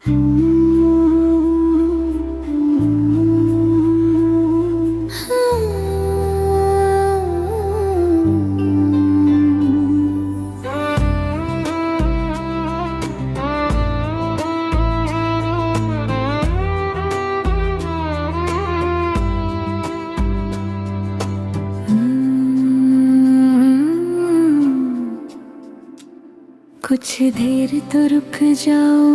कुछ देर तो रुक जाओ,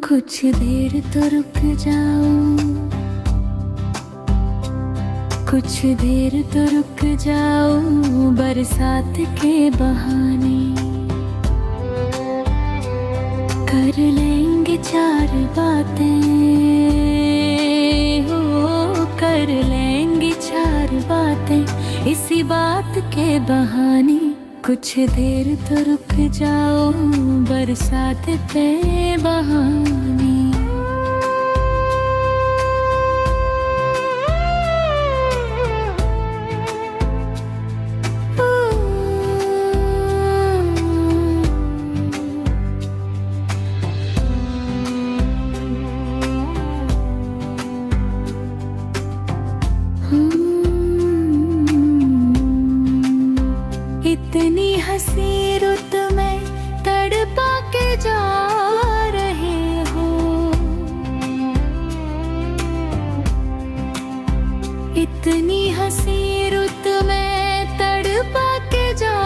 कुछ देर तो रुक जाओ, कुछ देर तो रुक जाओ। बरसात के बहाने कर लेंगे चार बातें, हो कर लेंगे चार बातें इसी बात के बहाने। कुछ देर तो रुक जाओ बरसात के बहाने। इतनी हंसी रुत में तड़पा के जा रहे हो, इतनी हंसी रुत में तड़पा के जा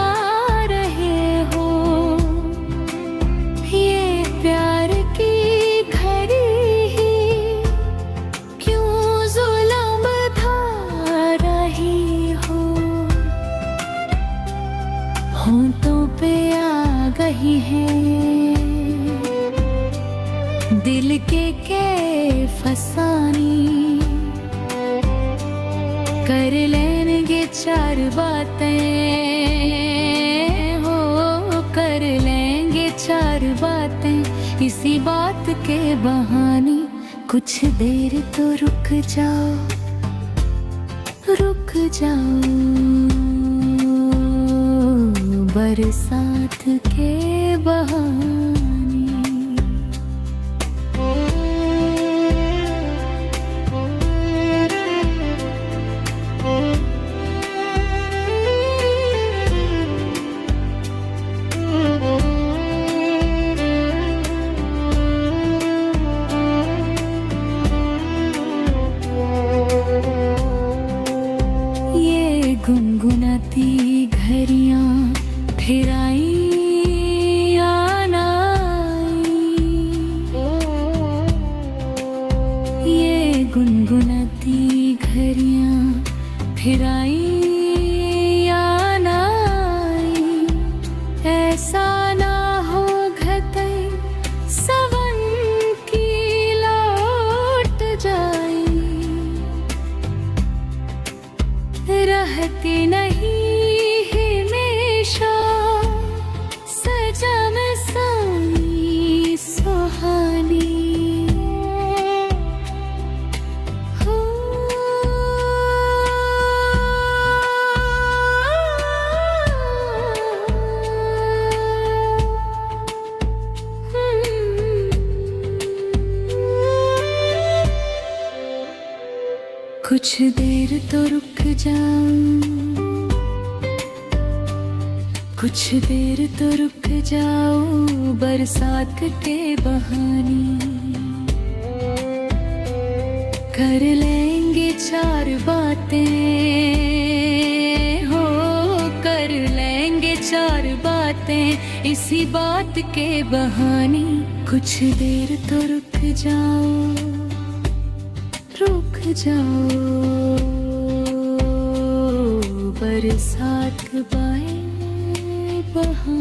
रहे हो। ये प्यार की घड़ी ही क्यों जुल्म ढा रही हो। होंठों पे आ गई है दिल के फसानी। कर लेंगे चार बातें, हो कर लेंगे चार बातें इसी बात के बहाने। कुछ देर तो रुक जाओ, रुक जाओ बरसात के बहाने। ये गुनगुनाती घड़ियां फिर आई आना आई। ये गुनगुनाती घड़ियां फिर आई आना आई। ऐसा ना हो घटे सवन की लौट जाए, रहती नहीं सुहानी। हो कुछ देर तो रुक जाओ, कुछ देर तो रुक जाओ बरसात के बहाने। कर लेंगे चार बातें, हो कर लेंगे चार बातें इसी बात के बहाने। कुछ देर तो रुक जाओ, रुक जाओ बरसात के बहाने।